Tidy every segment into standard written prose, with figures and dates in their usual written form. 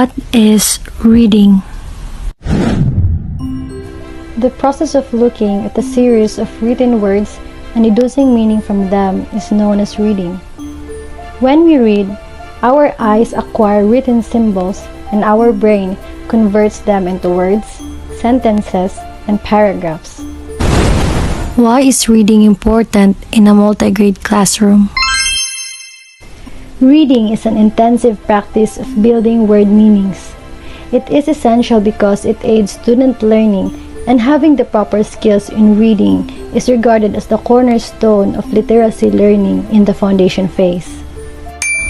What is reading? The process of looking at a series of written words and deducing meaning from them is known as reading. When we read, our eyes acquire written symbols and our brain converts them into words, sentences, and paragraphs. Why is reading important in a multi-grade classroom? Reading is an intensive practice of building word meanings. It is essential because it aids student learning, and having the proper skills in reading is regarded as the cornerstone of literacy learning in the foundation phase.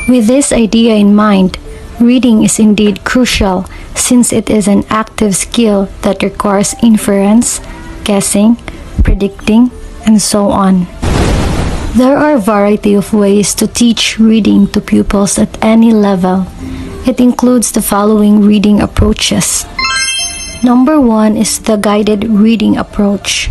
With this idea in mind, reading is indeed crucial since it is an active skill that requires inference, guessing, predicting, and so on. There are a variety of ways to teach reading to pupils at any level. It includes the following reading approaches. Number 1 is the guided reading approach.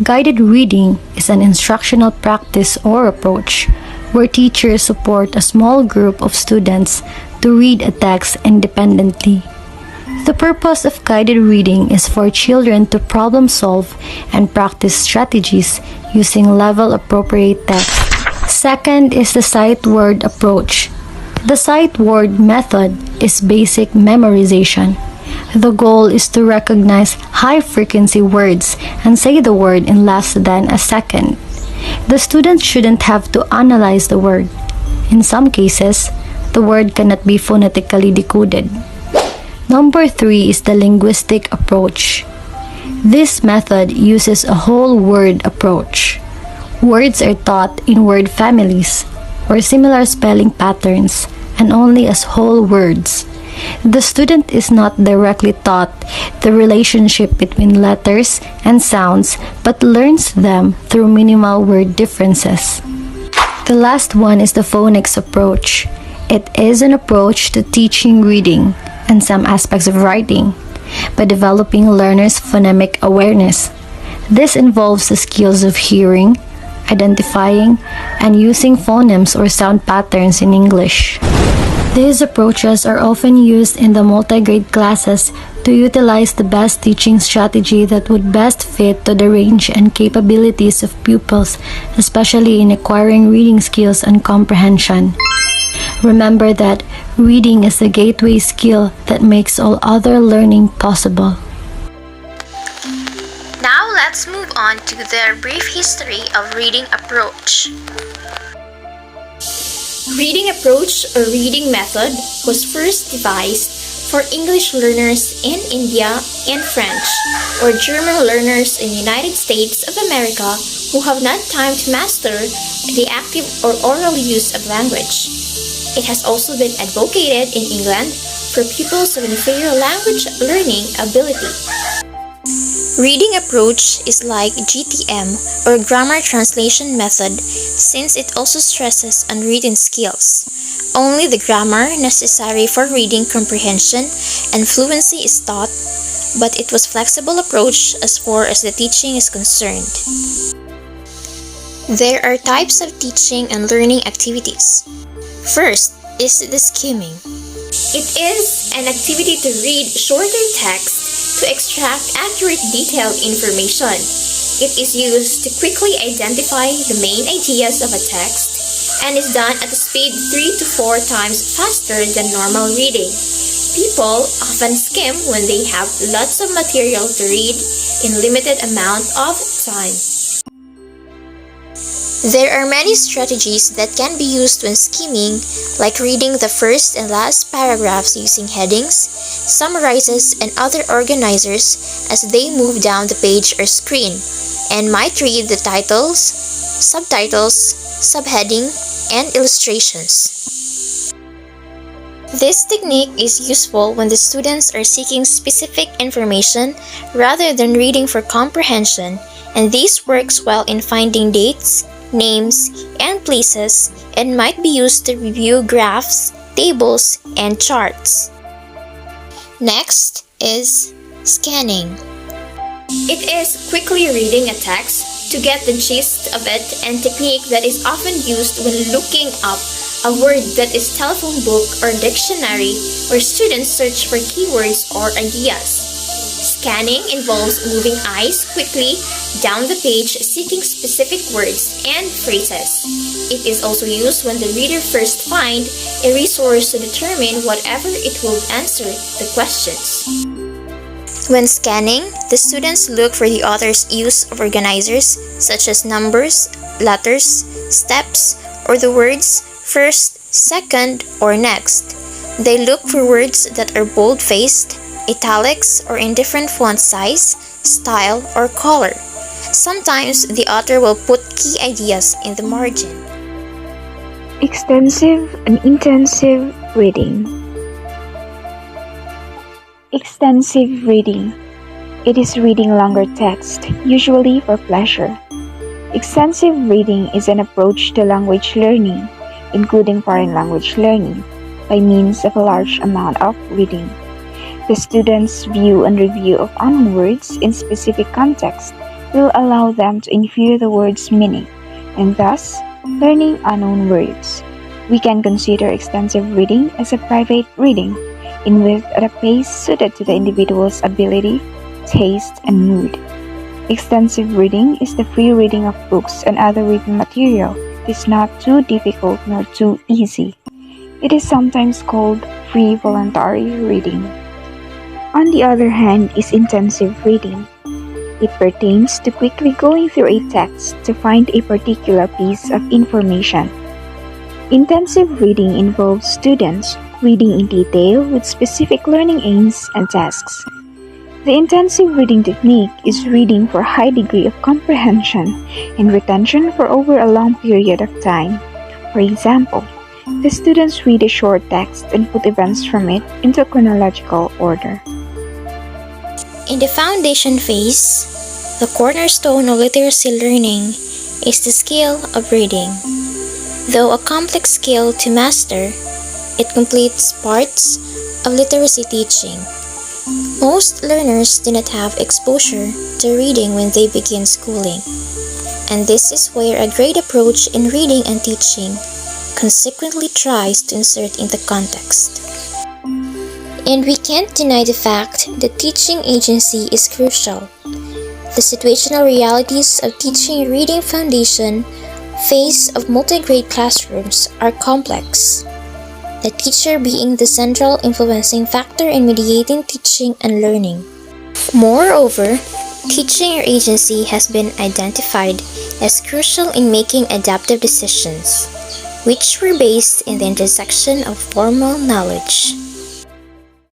Guided reading is an instructional practice or approach where teachers support a small group of students to read a text independently. The purpose of guided reading is for children to problem solve and practice strategies using level-appropriate text. Second is the sight word approach. The sight word method is basic memorization. The goal is to recognize high-frequency words and say the word in less than a second. The student shouldn't have to analyze the word. In some cases, the word cannot be phonetically decoded. Number 3 is the linguistic approach. This method uses a whole word approach. Words are taught in word families or similar spelling patterns and only as whole words. The student is not directly taught the relationship between letters and sounds but learns them through minimal word differences. The last one is the phonics approach. It is an approach to teaching reading and some aspects of writing by developing learners' phonemic awareness. This involves the skills of hearing, identifying, and using phonemes or sound patterns in English. These approaches are often used in the multi-grade classes to utilize the best teaching strategy that would best fit to the range and capabilities of pupils, especially in acquiring reading skills and comprehension. Remember that reading is the gateway skill that makes all other learning possible. Now let's move on to the brief history of reading approach. Reading approach or reading method was first devised for English learners in India and French or German learners in the United States of America who have not time to master the active or oral use of language. It has also been advocated in England for pupils of inferior language learning ability. Reading approach is like GTM or grammar translation method since it also stresses on reading skills. Only the grammar necessary for reading comprehension and fluency is taught, but it was flexible approach as far as the teaching is concerned. There are types of teaching and learning activities. First is the skimming. It is an activity to read shorter text to extract accurate detailed information. It is used to quickly identify the main ideas of a text and is done at a speed 3 to 4 times faster than normal reading. People often skim when they have lots of material to read in limited amount of time. There are many strategies that can be used when skimming, like reading the first and last paragraphs using headings, summarizes, and other organizers as they move down the page or screen, and might read the titles, subtitles, subheading, and illustrations. This technique is useful when the students are seeking specific information rather than reading for comprehension, and this works well in finding dates, names, and places, and might be used to review graphs, tables, and charts. Next is scanning. It is quickly reading a text to get the gist of it and technique that is often used when looking up A word that is telephone book or dictionary, where students search for keywords or ideas. Scanning involves moving eyes quickly down the page seeking specific words and phrases. It is also used when the reader first finds a resource to determine whatever it will answer the questions. When scanning, the students look for the author's use of organizers such as numbers, letters, steps, or the words first, second, or next. They look for words that are bold-faced, italics, or in different font size, style, or color. Sometimes the author will put key ideas in the margin. Extensive and intensive reading. Extensive reading. It is reading longer text, usually for pleasure. Extensive reading is an approach to language learning, including foreign language learning, by means of a large amount of reading. The student's view and review of unknown words in specific context will allow them to infer the word's meaning, and thus learning unknown words. We can consider extensive reading as a private reading, in which at a pace suited to the individual's ability, taste, and mood. Extensive reading is the free reading of books and other written material. It is not too difficult nor too easy. It is sometimes called free voluntary reading. On the other hand is intensive reading. It pertains to quickly going through a text to find a particular piece of information. Intensive reading involves students reading in detail with specific learning aims and tasks. The intensive reading technique is reading for a high degree of comprehension and retention for over a long period of time. For example, the students read a short text and put events from it into chronological order. In the foundation phase, the cornerstone of literacy learning is the skill of reading. Though a complex skill to master, it completes parts of literacy teaching. Most learners do not have exposure to reading when they begin schooling, and this is where a great approach in reading and teaching consequently tries to insert in the context. And we can't deny the fact that teaching agency is crucial. The situational realities of teaching reading foundation phase of multi-grade classrooms are complex, the teacher being the central influencing factor in mediating teaching and learning. Moreover, teaching agency has been identified as crucial in making adaptive decisions, which were based in the intersection of formal knowledge,